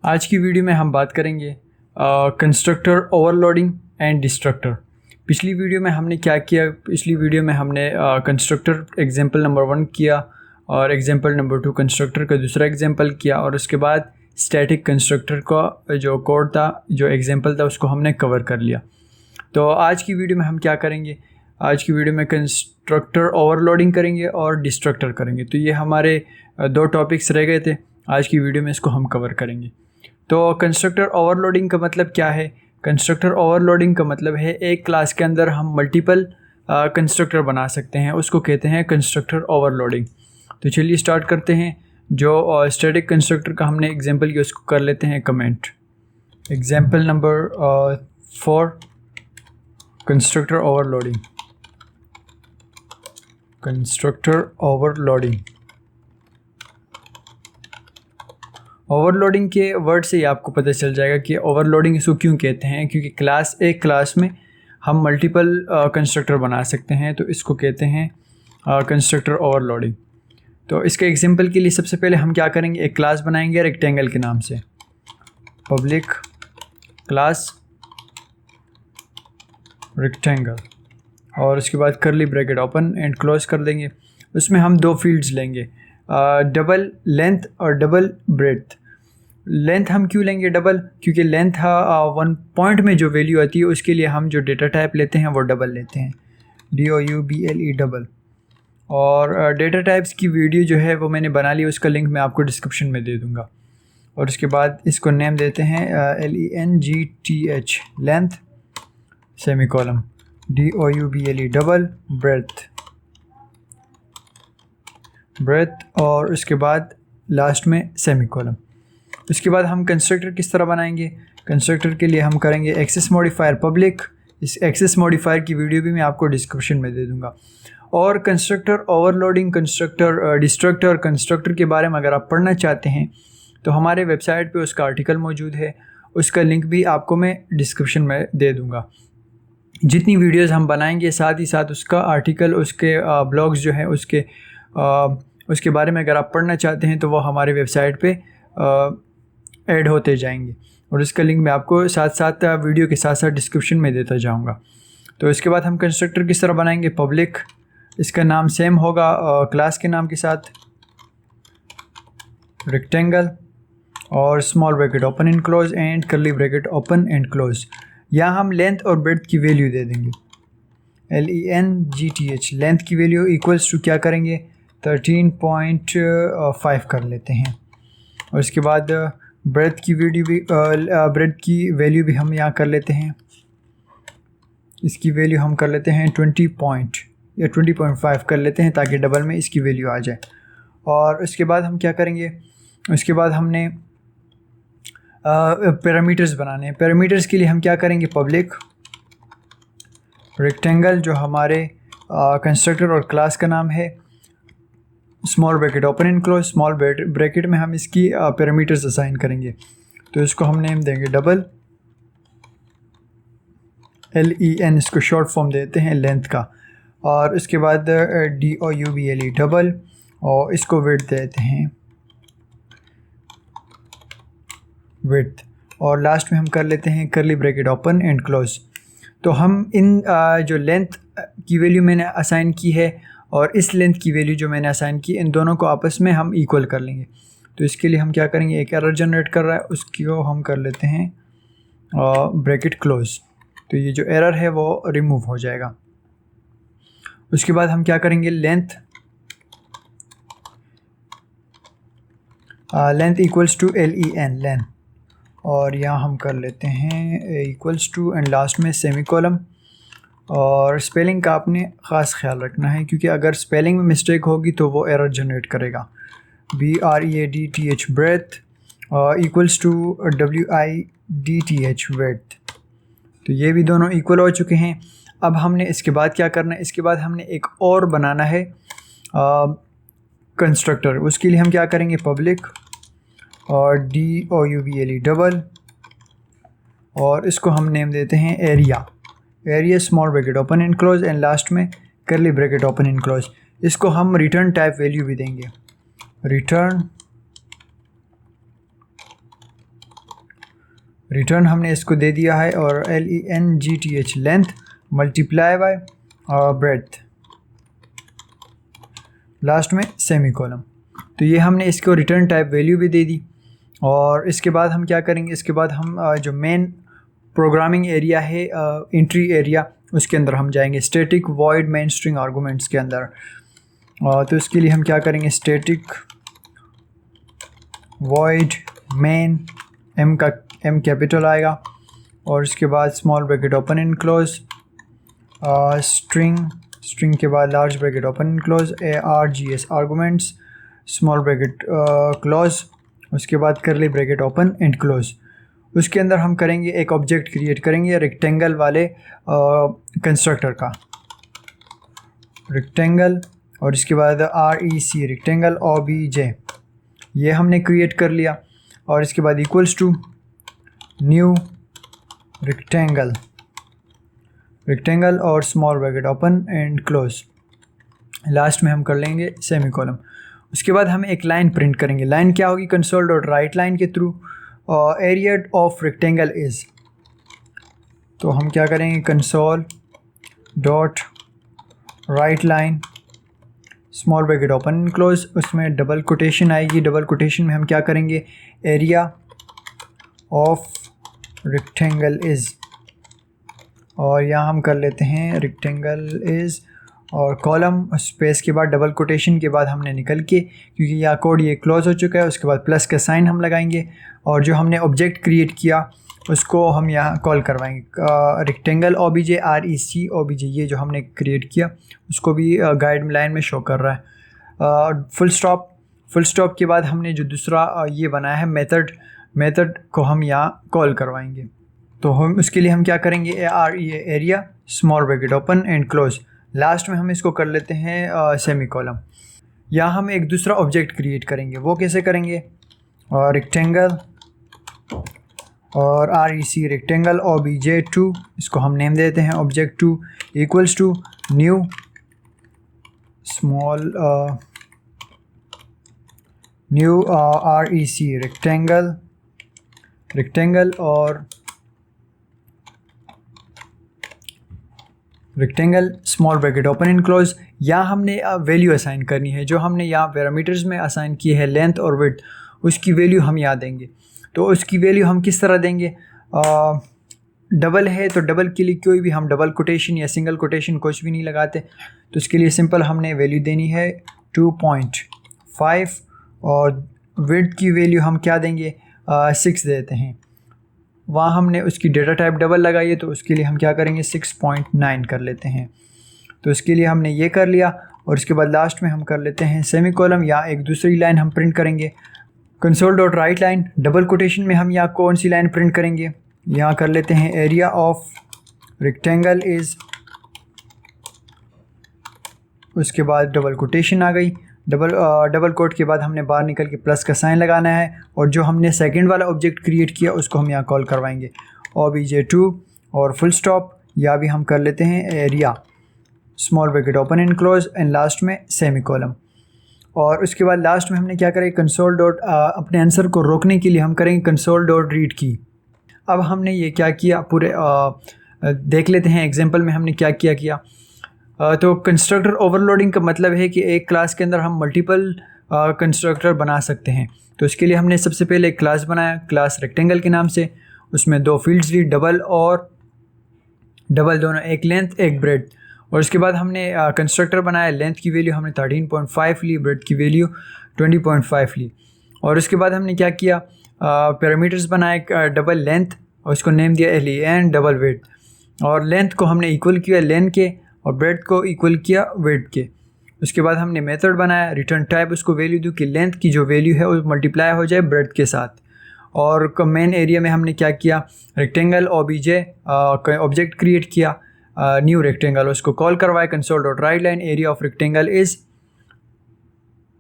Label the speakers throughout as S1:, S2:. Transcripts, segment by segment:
S1: आज की वीडियो में हम बात करेंगे कंस्ट्रक्टर ओवरलोडिंग एंड डिस्ट्रक्टर। पिछली वीडियो में हमने क्या किया? पिछली वीडियो में हमने कंस्ट्रक्टर एग्जांपल नंबर 1 किया और एग्जांपल नंबर 2 कंस्ट्रक्टर का दूसरा एग्जांपल किया और उसके बाद स्टैटिक कंस्ट्रक्टर का जो कोड था, जो एग्जांपल था, उसको हमने कवर कर लिया। तो आज की वीडियो में हम क्या करेंगे? आज की वीडियो में कंस्ट्रक्टर ओवरलोडिंग करेंगे और डिस्ट्रक्टर करेंगे। तो ये हमारे 2 टॉपिक्स रह गए थे। आज की वीडियो में इसको हम कवर करेंगे। तो कंस्ट्रक्टर ओवरलोडिंग का मतलब क्या है? कंस्ट्रक्टर ओवरलोडिंग का मतलब है एक क्लास के अंदर हम मल्टीपल कंस्ट्रक्टर बना सकते हैं, उसको कहते हैं कंस्ट्रक्टर ओवरलोडिंग। तो चलिए स्टार्ट करते हैं। जो स्टैटिक कंस्ट्रक्टर का हमने एग्जांपल किया उसको कर लेते हैं comment. Example number 4 constructor overloading. Constructor overloading overloading के वर्ड से ही आपको पता चल जाएगा कि ओवरलोडिंग इसको क्यों कहते हैं, क्योंकि एक क्लास में हम मल्टीपल कंस्ट्रक्टर बना सकते हैं, तो इसको कहते हैं कंस्ट्रक्टर ओवरलोडिंग। तो इसके एग्जांपल के लिए सबसे पहले हम क्या करेंगे, एक क्लास बनाएंगे रेक्टेंगल के नाम से, पब्लिक क्लास रेक्टेंगल, और उसके बाद करली ब्रैकेट ओपन एंड क्लोज कर देंगे। उसमें हम 2 फील्ड्स लेंगे, डबल लेंथ और डबल ब्रेड्थ। लेंथ हम क्यों लेंगे डबल? क्योंकि लेंथ 1 पॉइंट में जो वैल्यू आती है उसके लिए हम जो डेटा टाइप लेते हैं वो डबल लेते हैं, DOUBLE डबल। और डेटा टाइप्स की वीडियो जो है वो मैंने बना ली, उसका लिंक मैं आपको डिस्क्रिप्शन में दे दूँगा। और उसके बाद इसको नेम देते हैं LENGTH length semicolon, DOUBLE double breadth और उसके बाद लास्ट में सेमीकोलन। उसके बाद हम कंस्ट्रक्टर किस तरह बनाएंगे? कंस्ट्रक्टर के लिए हम करेंगे एक्सेस मॉडिफायर पब्लिक। इस एक्सेस मॉडिफायर की वीडियो भी मैं आपको डिस्क्रिप्शन में दे दूंगा। और constructor overloading, constructor destructor, constructor के बारे में अगर आप पढ़ना चाहते हैं तो हमारे वेबसाइट पे उसका आर्टिकल मौजूद है, उसका लिंक भी आपको मैं डिस्क्रिप्शन में दे दूँगा। जितनी वीडियोज़ हम बनाएंगे साथ ही साथ उसका आर्टिकल, उसके ब्लॉग्स जो हैं उसके बारे में अगर आप पढ़ना चाहते हैं तो वो हमारे वेबसाइट पे ऐड होते जाएंगे, और इसका लिंक मैं आपको साथ साथ वीडियो के साथ साथ डिस्क्रिप्शन में देता जाऊंगा। तो इसके बाद हम कंस्ट्रक्टर किस तरह बनाएंगे? पब्लिक, इसका नाम सेम होगा क्लास के नाम के साथ, रेक्टेंगल और small bracket open and close and करली ब्रैकेट ओपन एंड क्लोज। यहाँ हम लेंथ और ब्रेड्थ की वैल्यू दे देंगे, LENGTH। लेंथ की वैल्यू इक्वल्स टू क्या करेंगे, 13.5 कर लेते हैं। और इसके बाद ब्रेड्थ की वैल्यू भी हम यहाँ कर लेते हैं, इसकी वैल्यू हम कर लेते हैं 20.5 कर लेते हैं, ताकि डबल में इसकी वैल्यू आ जाए। और उसके बाद हम क्या करेंगे, उसके बाद हमने पैरामीटर्स बनाने हैं। पैरामीटर्स के लिए हम क्या करेंगे, पब्लिक रेक्टेंगल जो हमारे कंस्ट्रक्टर और क्लास का नाम है, small bracket open and close, small bracket में हम इसकी पैरामीटर्स असाइन करेंगे। तो इसको हम नेम देंगे डबल, LEN, इसको शॉर्ट फॉर्म देते हैं लेंथ का। और उसके बाद DOUBLE डबल, और इसको विड्थ देते हैं विड्थ, और लास्ट में हम कर लेते हैं करली ब्रैकेट ओपन एंड क्लोज। तो हम इन जो लेंथ की वैल्यू मैंने असाइन की है और इस लेंथ की वैल्यू जो मैंने असाइन की, इन दोनों को आपस में हम इक्वल कर लेंगे। तो इसके लिए हम क्या करेंगे, एक एरर जनरेट कर रहा है, उसको हम कर लेते हैं ब्रैकेट क्लोज। तो ये जो एरर है वो रिमूव हो जाएगा। उसके बाद हम क्या करेंगे, length equals to LEN length, और यहाँ हम कर लेते हैं इक्वल्स टू एंड लास्ट में सेमीकोलन। और स्पेलिंग का आपने ख़ास ख्याल रखना है, क्योंकि अगर स्पेलिंग में मिस्टेक होगी तो वो एरर जनरेट करेगा। BREADTH breadth equals to WIDTH width. तो ये भी दोनों इक्वल हो चुके हैं। अब हमने इसके बाद क्या करना है, इसके बाद हमने एक और बनाना है कंस्ट्रक्टर। उसके लिए हम क्या करेंगे, पब्लिक और DOUBLE डबल, और इसको हम नेम देते हैं area small bracket open and close and last में करली ब्रैकेट ओपन एंड क्लोज। इसको हम रिटर्न टाइप वैल्यू भी देंगे, रिटर्न रिटर्न हमने इसको दे दिया है, और length length multiply by breadth, last में सेमी कॉलम। तो ये हमने इसको रिटर्न टाइप वैल्यू भी दे दी। और इसके बाद हम क्या करेंगे, इसके बाद हम जो मेन प्रोग्रामिंग एरिया है, एंट्री एरिया, उसके अंदर हम जाएंगे static void main string arguments के अंदर। तो इसके लिए हम क्या करेंगे, static void main, M capital आएगा, और इसके बाद small bracket open and close, string के बाद large bracket open and close, args arguments, small bracket close, उसके बाद करली ब्रैकेट ओपन एंड क्लोज। उसके अंदर हम करेंगे एक ऑब्जेक्ट क्रिएट करेंगे रेक्टेंगल वाले कंस्ट्रक्टर का, रेक्टेंगल, और इसके बाद REC रेक्टेंगल OBJ, ये हमने क्रिएट कर लिया। और इसके बाद इक्वल्स टू न्यू रेक्टेंगल और small bracket open and close, last में हम कर लेंगे सेमी कॉलम। उसके बाद हम एक लाइन प्रिंट करेंगे। लाइन क्या होगी, कंसोल डॉट राइट लाइन के through area of rectangle is. तो हम क्या करेंगे, console dot write line small bracket open and close, उसमें डबल कोटेशन आएगी, डबल कोटेशन में हम क्या करेंगे, एरिया ऑफ रेक्टेंगल इज़, और यहाँ हम कर लेते हैं रेक्टेंगल इज़ और कॉलम, स्पेस के बाद डबल कोटेशन के बाद हमने निकल के, क्योंकि यह कोड ये क्लोज हो चुका है, उसके बाद प्लस का साइन हम लगाएंगे, और जो हमने ऑब्जेक्ट क्रिएट किया उसको हम यहाँ कॉल करवाएंगे, रेक्टेंगल OBJ REC OBJ, ये जो हमने क्रिएट किया उसको भी गाइड लाइन में शो कर रहा है। फुल स्टॉप के बाद हमने जो दूसरा ये बनाया है मेथड को हम यहाँ कॉल करवाएंगे। तो हम उसके लिए हम क्या करेंगे, area small bracket open and close, last में हम इसको कर लेते हैं सेमी कॉलम। यहाँ हम एक दूसरा ऑब्जेक्ट क्रिएट करेंगे, वो कैसे करेंगे, रेक्टेंगल और REC रेक्टेंगल OBJ2, इसको हम नेम देते हैं object two, equals to new small REC rectangle और rectangle small bracket open and close. यहाँ हमने वैल्यू असाइन करनी है, जो हमने यहाँ पैरामीटर्स में असाइन की है लेंथ और विड्थ, उसकी वैल्यू हम यहाँ देंगे। तो उसकी वैल्यू हम किस तरह देंगे, डबल है तो डबल के लिए कोई भी हम डबल कोटेशन या सिंगल कोटेशन कुछ भी नहीं लगाते। तो इसके लिए सिंपल हमने वैल्यू देनी है 2.5, और विड्थ की वैल्यू हम क्या देंगे, 6 देते हैं। वहाँ हमने उसकी डेटा टाइप डबल लगाई है, तो उसके लिए हम क्या करेंगे, 6.9 कर लेते हैं। तो इसके लिए हमने ये कर लिया, और इसके बाद लास्ट में हम कर लेते हैं सेमी कॉलम, या एक दूसरी लाइन हम प्रिंट करेंगे, console dot write line double quotation में हम यहाँ कौन सी लाइन प्रिंट करेंगे, यहाँ कर लेते हैं एरिया ऑफ रेक्टेंगल इज़, उसके बाद डबल कोटेशन आ गई, डबल कोट के बाद हमने बाहर निकल के प्लस का साइन लगाना है, और जो हमने सेकंड वाला ऑब्जेक्ट क्रिएट किया उसको हम यहाँ कॉल करवाएंगे OBJ2, और फुल स्टॉप, या भी हम कर लेते हैं area small bracket open and close and last में सेमी कॉलम। और उसके बाद लास्ट में हमने क्या करें, कंसोल डॉट अपने आंसर को रोकने के लिए हम करेंगे कंसोल डॉट रीड की। अब हमने ये क्या किया, पूरे देख लेते हैं एग्जांपल में हमने क्या किया। तो कंस्ट्रक्टर ओवरलोडिंग का मतलब है कि एक क्लास के अंदर हम मल्टीपल कंस्ट्रक्टर बना सकते हैं। तो इसके लिए हमने सबसे पहले एक क्लास बनाया, क्लास रेक्टेंगल के नाम से, उसमें 2 फील्ड्स ली, डबल और डबल दोनों, एक लेंथ एक ब्रेड्थ। और उसके बाद हमने कंस्ट्रक्टर बनाया, लेंथ की वैल्यू हमने 13.5 ली, ब्रेड्थ की वैल्यू 20.5 ली। और उसके बाद हमने क्या किया, पैरामीटर्स बनाए, डबल लेंथ और उसको नेम दिया LEN, डबल वेट, और लेंथ को हमने इक्वल किया लेंथ के और ब्रेड्थ को इक्वल किया वेट के। उसके बाद हमने मेथड बनाया, रिटर्न टाइप उसको वैल्यू दूँ कि लेंथ की जो वैल्यू है वो मल्टीप्लाई हो जाए ब्रेड्थ के साथ। और मेन एरिया में हमने क्या किया, रेक्टेंगल OBJ ऑब्जेक्ट क्रिएट किया, न्यू रेक्टेंगल, उसको कॉल करवाए console dot write line area of rectangle is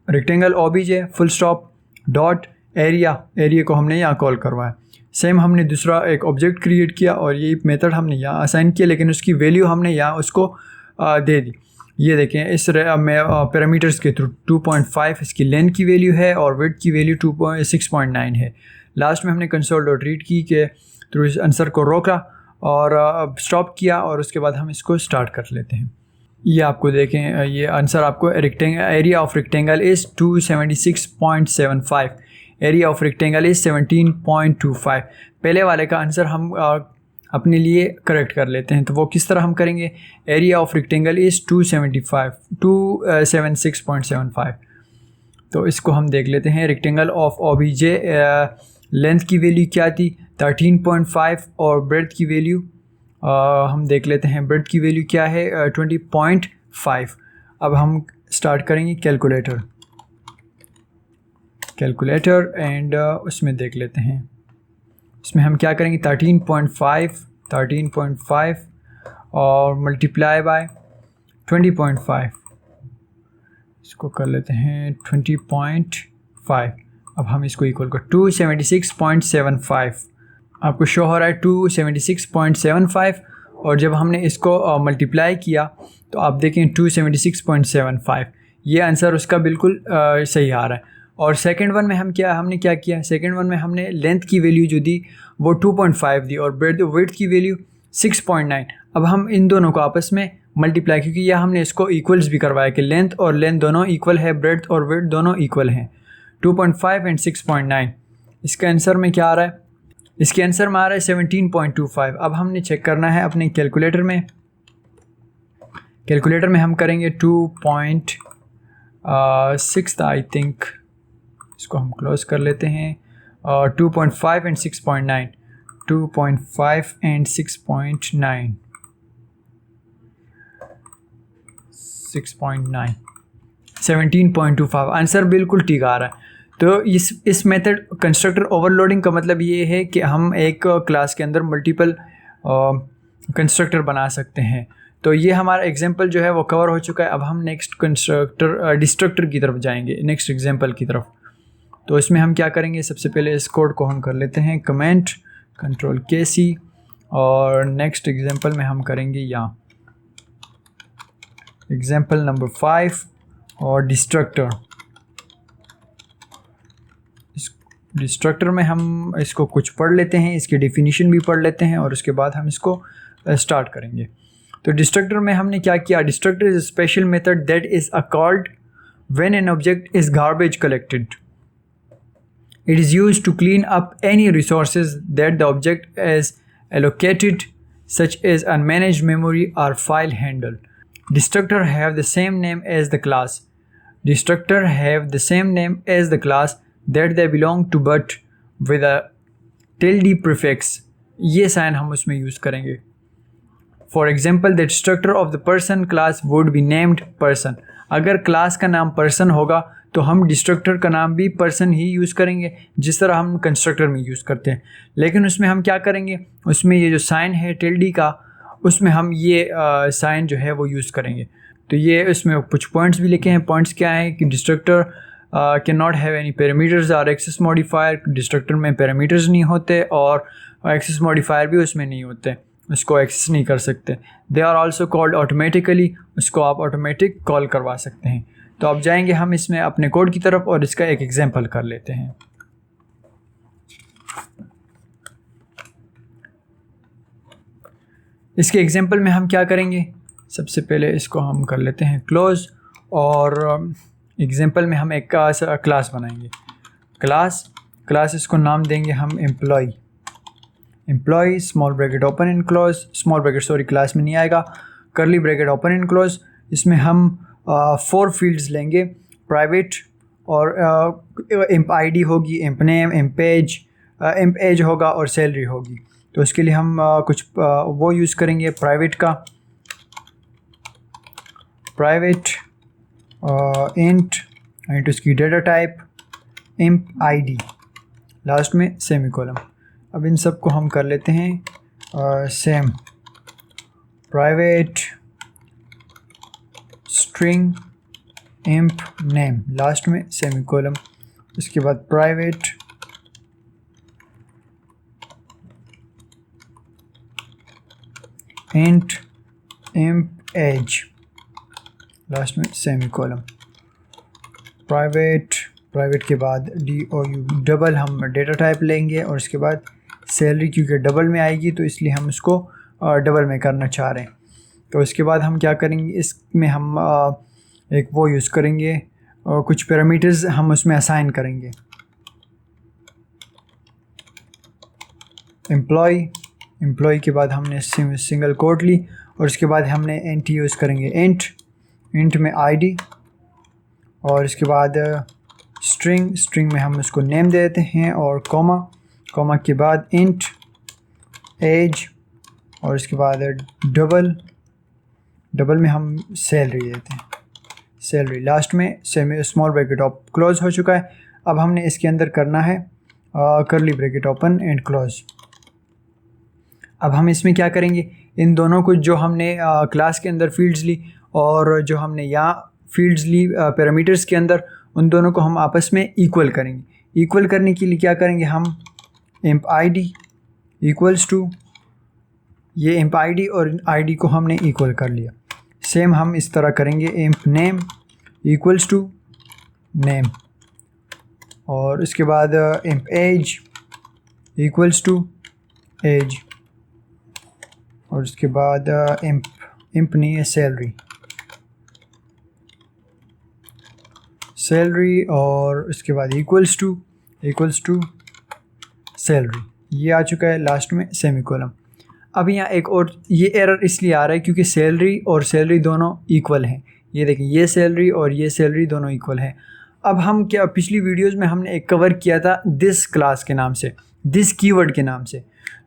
S1: rectangle OBJ full stop dot area को हमने यहाँ कॉल करवाया। सेम हमने दूसरा एक ऑब्जेक्ट क्रिएट किया और ये मेथड हमने यहाँ असाइन किया, लेकिन उसकी वैल्यू हमने यहाँ उसको दे दी। ये देखें इस पैरामीटर्स के थ्रू 2.5 इसकी लेंथ की वैल्यू है और विड्थ की वैल्यू 6.9 है। लास्ट में हमने कंसोल डॉट रीड की कि तो इस आंसर को रोका और स्टॉप किया और उसके बाद हम इसको स्टार्ट कर लेते हैं। ये आपको देखें, ये आंसर आपको area of rectangle is 276.75, area of rectangle is 17.25। पहले वाले का आंसर हम अपने लिए करेक्ट कर लेते हैं, तो वो किस तरह हम करेंगे? Area of rectangle is 276.75। तो इसको हम देख लेते हैं। रेक्टेंगल ऑफ ओबीजे लेंथ की वैल्यू क्या थी? 13.5 और ब्रेड्थ की वैल्यू हम देख लेते हैं। ब्रेड्थ की वैल्यू क्या है? 20.5। अब हम स्टार्ट करेंगे कैलकुलेटर एंड उसमें देख लेते हैं। इसमें हम क्या करेंगे? 13.5 और मल्टीप्लाई बाय 20.5, इसको कर लेते हैं 20.5। अब हम इसको इक्वल कर 276.75। आपको शो हो रहा है 276.75 और जब हमने इसको मल्टीप्लाई किया तो आप देखें 276.75, ये आंसर उसका बिल्कुल सही आ रहा है। और सेकंड वन में हमने क्या किया? सेकंड वन में हमने लेंथ की वैल्यू जो दी वो 2.5 दी और विड्थ की वैल्यू 6.9। अब हम इन दोनों को आपस में मल्टीप्लाई, क्योंकि यह हमने इसको इक्वल्स भी करवाया कि लेंथ और लेंथ दोनों इक्वल है, ब्रेड्थ और विड्थ दोनों इक्वल हैं। 2.5 एंड 6.9, इसका आंसर में क्या आ रहा है? इसके आंसर में आ रहा है 17.25। अब हमने चेक करना है अपने कैलकुलेटर में हम करेंगे 2.6 आई थिंक, इसको हम क्लोज कर लेते हैं। 2.5 एंड 6.9, 2.5 एंड 6.9, 17.25। आंसर बिल्कुल ठीक आ रहा है। तो इस मेथड कंस्ट्रक्टर ओवरलोडिंग का मतलब ये है कि हम एक क्लास के अंदर मल्टीपल कंस्ट्रक्टर बना सकते हैं। तो ये हमारा एग्जांपल जो है वो कवर हो चुका है। अब हम नेक्स्ट डिस्ट्रक्टर की तरफ जाएंगे, नेक्स्ट एग्जांपल की तरफ। तो इसमें हम क्या करेंगे? सबसे पहले इस कोड को हम कर लेते हैं कमेंट Ctrl+KC और नेक्स्ट एग्जांपल में हम करेंगे यहाँ एग्जांपल नंबर 5 और डिस्ट्रक्टर में हम इसको कुछ पढ़ लेते हैं, इसकी डेफिनेशन भी पढ़ लेते हैं और उसके बाद हम इसको स्टार्ट करेंगे। तो डिस्ट्रक्टर में हमने क्या किया? Destructor is a special method that is called when an object is garbage collected. It is used to clean up any resources that the object is allocated, such as unmanaged memory or file handle. Destructor have the same name as the class. Destructor have the same name as the class that they belong to, but with a tilde prefix. ये sign हम उसमें use करेंगे। For example, the destructor of the person class would be named person. अगर class का नाम person होगा तो हम डिस्ट्रक्टर का नाम भी पर्सन ही यूज़ करेंगे, जिस तरह हम कंस्ट्रक्टर में यूज़ करते हैं। लेकिन उसमें हम क्या करेंगे? उसमें ये जो साइन है टिल्डी का, उसमें हम ये साइन जो है वो यूज़ करेंगे। तो ये उसमें कुछ पॉइंट्स भी लिखे हैं। पॉइंट्स क्या हैं कि destructor can not have any parameters और एक्सेस मॉडिफायर। डिस्ट्रक्टर में पैरामीटर्स नहीं होते और एक्सेस मॉडिफायर भी उसमें नहीं होते, उसको एक्सेस नहीं कर सकते। They are also called automatically, उसको आप ऑटोमेटिक कॉल करवा सकते हैं। तो अब जाएंगे हम इसमें अपने कोड की तरफ और इसका एक एग्जांपल कर लेते हैं। इसके एग्जांपल में हम क्या करेंगे? सबसे पहले इसको हम कर लेते हैं क्लोज और एग्जांपल में हम एक क्लास बनाएंगे। क्लास इसको नाम देंगे हम employ small bracket open and close, small bracket class में नहीं आएगा, करली ब्रैकेट ओपन एंड क्लोज। इसमें हम 4 फील्ड्स लेंगे, प्राइवेट और एम्प आईडी होगी, एम्प नेम, एम्प एज होगा और सैलरी होगी। तो इसके लिए हम कुछ वो यूज़ करेंगे प्राइवेट इंट उसकी data type emp ID, last में सेमीकोलन। अब इन सब को हम कर लेते हैं same private string emp name, last में सेमीकोलन। उसके बाद private int emp age, last में सेमीकोलन। प्राइवेट के बाद DOU डबल हम डेटा टाइप लेंगे और उसके बाद सैलरी क्योंकि डबल में आएगी तो इसलिए हम इसको डबल में करना चाह रहे हैं। तो इसके बाद हम क्या करेंगे, इसमें हम एक वो यूज़ करेंगे, कुछ पैरामीटर्स हम उसमें असाइन करेंगे। एम्प्लॉय के बाद हमने सिंगल कोट ली और उसके बाद हमने इंट यूज़ करेंगे, इंट में आईडी, और इसके बाद स्ट्रिंग में हम इसको नेम दे देते हैं, और कॉमा के बाद इंट एज, और इसके बाद डबल में हम सैलरी देते हैं, सैलरी लास्ट में सेमी स्मॉल ब्रैकेट क्लोज हो चुका है। अब हमने इसके अंदर करना है curly bracket open and close. अब हम इसमें क्या करेंगे, इन दोनों को जो हमने क्लास के अंदर फील्ड्स ली और जो हमने यहाँ फील्ड्स ली पैरामीटर्स के अंदर, उन दोनों को हम आपस में इक्वल करेंगे। इक्वल करने के लिए क्या करेंगे, हम imp id इक्वल्स टू, ये imp id और id को हमने इक्वल कर लिया। सेम हम इस तरह करेंगे, imp name equals to name, और उसके बाद imp age equals to age, और उसके बाद imp नहीं है सैलरी, और उसके बाद इक्वल्स टू सैलरी। ये आ चुका है, लास्ट में सेमीकोलन। अब यहाँ एक और ये एरर इसलिए आ रहा है क्योंकि सैलरी और सैलरी दोनों इक्वल हैं। ये देखें, ये सैलरी और ये सैलरी दोनों इक्वल हैं। अब हम क्या, पिछली वीडियोस में हमने एक कवर किया था दिस क्लास के नाम से, दिस कीवर्ड के नाम से,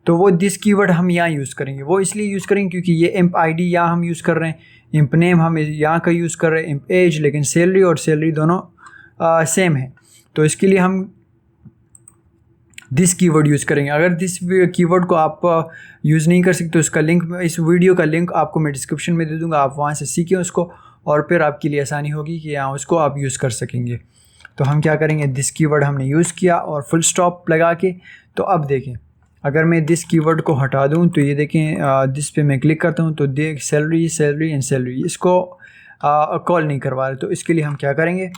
S1: तो वो दिस कीवर्ड हम यहाँ यूज़ करेंगे। वो इसलिए यूज़ करेंगे क्योंकि ये imp id यहाँ हम यूज़ कर रहे हैं, imp नेम हम यहाँ का यूज़ कर रहे हैं, imp एज, लेकिन सैलरी और सैलरी दोनों सेम है, तो इसके लिए हम दिस कीवर्ड यूज़ करेंगे। अगर दिस कीवर्ड को आप यूज़ नहीं कर सकते तो इसका लिंक, इस वीडियो का लिंक आपको मैं डिस्क्रिप्शन में दे दूँगा, आप वहाँ से सीखें उसको, और फिर आपके लिए आसानी होगी कि यहाँ उसको आप यूज़ कर सकेंगे। तो हम क्या करेंगे, दिस कीवर्ड हमने यूज़ किया और फुल स्टॉप लगा के। तो अब देखें, अगर मैं दिस कीवर्ड को हटा दूं तो ये देखें, दिस पे मैं क्लिक करता हूं तो देख सैलरी एंड सैलरी, इसको कॉल नहीं करवा रहे। तो इसके लिए हम क्या करेंगे,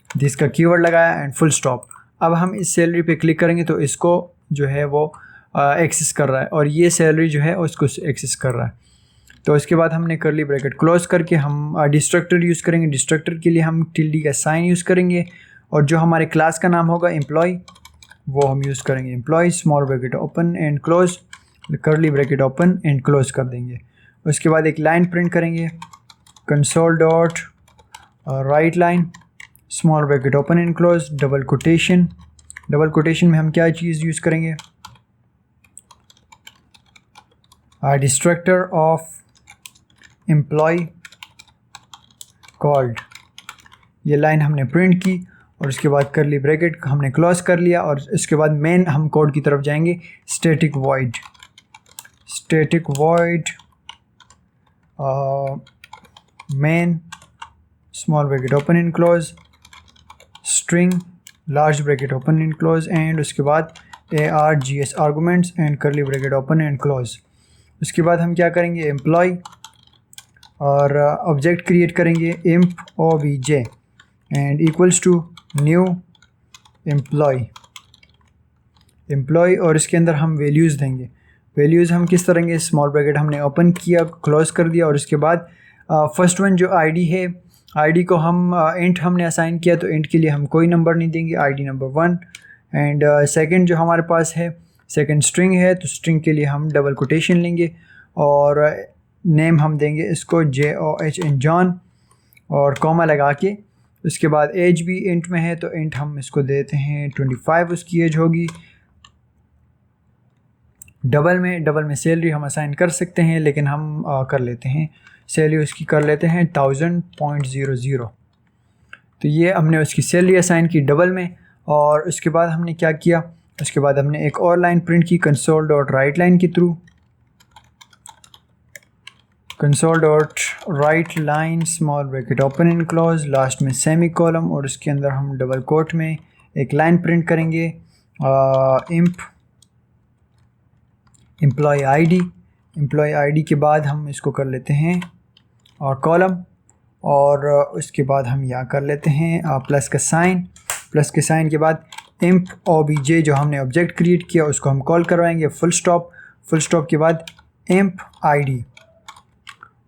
S1: दिस का कीवर्ड लगाया एंड फुल स्टॉप। अब हम इस सैलरी पे क्लिक करेंगे तो इसको जो है वो एक्सेस कर रहा है, और ये सैलरी जो है उसको एक्सेस कर रहा है। तो इसके बाद हमने कर्ली ब्रैकेट क्लोज करके हम डिस्ट्रक्टर यूज़ करेंगे। डिस्ट्रक्टर के लिए हम टिल्डी का साइन यूज़ करेंगे, और जो हमारे क्लास का नाम होगा एम्प्लॉय, वो हम यूज़ करेंगे employ, small bracket open and close, curly bracket open and close कर देंगे। उसके बाद एक लाइन प्रिंट करेंगे, console dot write line, small bracket open and close, double quotation में हम क्या चीज़ यूज़ करेंगे, डिस्ट्रक्टर ऑफ एम्प्लॉय कॉल्ड। ये लाइन हमने प्रिंट की और उसके बाद कर्ली ब्रैकेट हमने क्लोज कर लिया, और इसके बाद मेन हम कोड की तरफ जाएंगे, static void main, small bracket open and close, string, large bracket open and close, and उसके बाद args arguments and curly bracket open and close. उसके बाद हम क्या करेंगे, एम्प्लॉय और ऑब्जेक्ट क्रिएट करेंगे imp obj and equals to new employ, और इसके अंदर हम वैल्यूज़ देंगे। वैल्यूज़ हम किस तरह के, स्मॉल ब्रैकेट हमने ओपन किया, क्लोज कर दिया, और इसके बाद फर्स्ट वन जो आईडी है, आईडी को हम इंट हमने असाइन किया, तो इंट के लिए हम कोई नंबर नहीं देंगे, आईडी नंबर 1। एंड सेकंड जो हमारे पास है, सेकंड स्ट्रिंग है, तो स्ट्रिंग के लिए हम डबल कोटेशन लेंगे, और नेम हम देंगे इसको JOHN जॉन, और कॉमा लगा के। उसके बाद एज भी इंट में है, तो इंट हम इसको देते हैं 25 उसकी एज होगी। डबल में सैलरी हम असाइन कर सकते हैं, लेकिन हम कर लेते हैं सैलरी उसकी कर लेते हैं 1000.00। तो ये हमने उसकी सैलरी असाइन की डबल में। और उसके बाद हमने क्या किया, उसके बाद हमने एक और लाइन प्रिंट की कंसोल डॉट राइट लाइन के through, console dot write line, small bracket open and close, last में सेमी कॉलम, और उसके अंदर हम डबल कोट में एक लाइन प्रिंट करेंगे, एम्प्लॉय आईडी के बाद हम इसको कर लेते हैं और कॉलम, और उसके बाद हम यहाँ कर लेते हैं प्लस के साइन के बाद imp obj जो हमने ऑब्जेक्ट क्रिएट किया उसको हम कॉल करवाएंगे, फुल स्टॉप के बाद imp id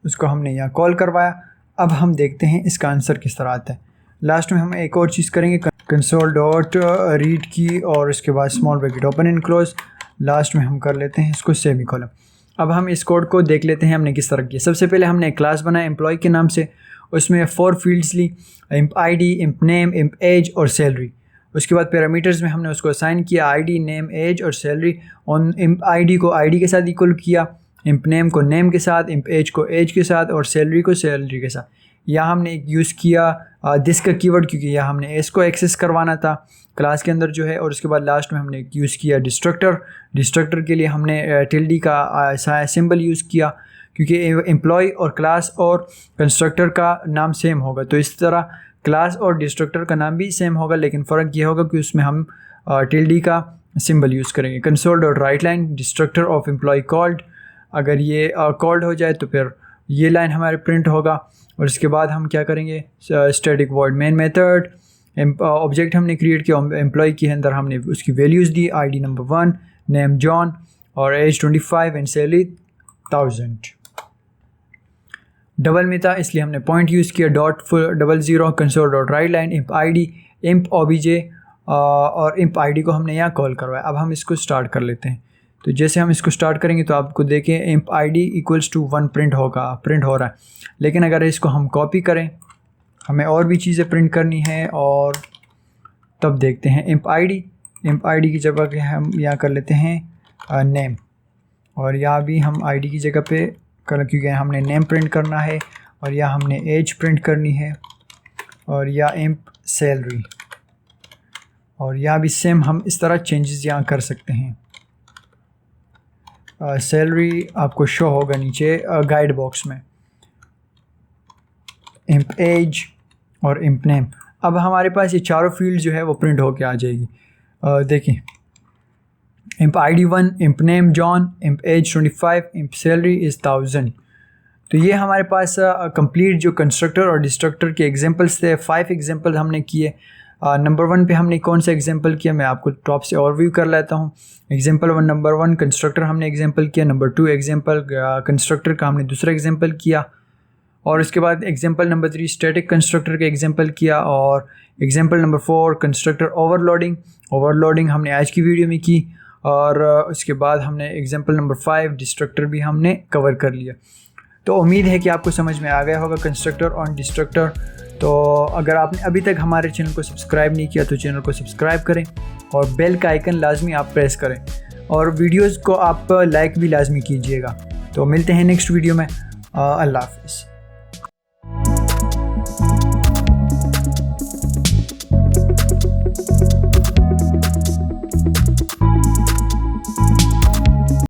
S1: उसको हमने यहाँ कॉल करवाया। अब हम देखते हैं इसका आंसर किस तरह आता है। लास्ट में हम एक और चीज़ करेंगे, कंसोल डॉट रीड की और इसके बाद small bracket open and close, last में हम कर लेते हैं इसको सेमीकोलन। अब हम इस कोड को देख लेते हैं हमने किस तरह किया। सबसे पहले हमने एक क्लास बनाया एम्प्लॉय के नाम से, उसमें 4 फील्ड्स ली, imp id, imp name, imp age और सैलरी। उसके बाद पैरामीटर्स में हमने उसको असाइन किया id, name, age और सैलरी। और imp id को id के साथ इक्वल किया, imp name को name के साथ, imp age को age के साथ और सैलरी को सैलरी के साथ। यहाँ हमने एक यूज़ किया दिस का कीवर्ड, क्योंकि यहाँ हमने एस को एक्सेस करवाना था क्लास के अंदर जो है। और उसके बाद लास्ट में हमने एक यूज़ किया डिस्ट्रक्टर के लिए हमने टिल्डी का सिंबल यूज़ किया, क्योंकि एम्प्लॉय और क्लास और कंस्ट्रक्टर का नाम सेम होगा। तो इस तरह क्लास और डिस्ट्रक्टर का नाम भी सेम होगा, लेकिन फ़र्क ये होगा कि उसमें हम टिल्डी का सिंबल यूज़ करेंगे। Console dot write line destructor of employ called, अगर ये कॉल्ड हो जाए तो फिर ये लाइन हमारे प्रिंट होगा। और इसके बाद हम क्या करेंगे, static void main method, object हमने क्रिएट किया एम्प्लॉय के अंदर, हमने उसकी वैल्यूज़ दी, id नंबर 1, नेम जॉन और एज 25 एंड सैलरी 1000। डबल में था इसलिए हमने पॉइंट यूज़ किया, .00 console dot write line imp id, imp obj और imp id को हमने यहाँ कॉल करवाया। अब हम इसको स्टार्ट कर लेते हैं। तो जैसे हम इसको स्टार्ट करेंगे तो आपको देखें imp id equals to 1 print हो रहा है। लेकिन अगर इसको हम कॉपी करें, हमें और भी चीज़ें प्रिंट करनी है और तब देखते हैं imp id की जगह पे हम यहाँ कर लेते हैं नेम, और यहाँ भी हम id की जगह पे क्योंकि हमने नेम प्रिंट करना है, और यहाँ हमने एज प्रिंट करनी है, और यहाँ imp सैलरी, और यहाँ भी सेम हम इस तरह चेंजेस यहाँ कर सकते हैं। सैलरी आपको शो होगा नीचे गाइड बॉक्स में, imp एज और imp नेम। अब हमारे पास ये चारों फील्ड जो है वो प्रिंट होके आ जाएगी। देखें imp id 1, imp name John, imp age 25, imp salary is 1000। तो ये हमारे पास कंप्लीट जो कंस्ट्रक्टर और डिस्ट्रक्टर के एग्जांपल्स थे, 5 एग्जांपल हमने किए। नंबर 1 पे हमने कौन सा एग्जांपल किया, मैं आपको टॉप से ओवरव्यू कर लेता हूँ। एग्जांपल 1 नंबर 1 कंस्ट्रक्टर हमने एग्जांपल किया, नंबर 2 एग्जांपल कंस्ट्रक्टर का हमने दूसरा एग्जांपल किया, और उसके बाद एग्जांपल नंबर 3 स्टैटिक कंस्ट्रक्टर का एग्जांपल किया, और एग्जांपल नंबर 4 कंस्ट्रक्टर ओवरलोडिंग हमने आज की वीडियो में की, और उसके बाद हमने एग्जांपल नंबर 5 डिस्ट्रक्टर भी हमने कवर कर लिया। तो उम्मीद है कि आपको समझ में आ गया होगा कंस्ट्रक्टर और डिस्ट्रक्टर। तो अगर आपने अभी तक हमारे चैनल को सब्सक्राइब नहीं किया तो चैनल को सब्सक्राइब करें और बेल का आइकन लाजमी आप प्रेस करें, और वीडियोज़ को आप लाइक भी लाजमी कीजिएगा। तो मिलते हैं नेक्स्ट वीडियो में। अल्लाह हाफ़िज़।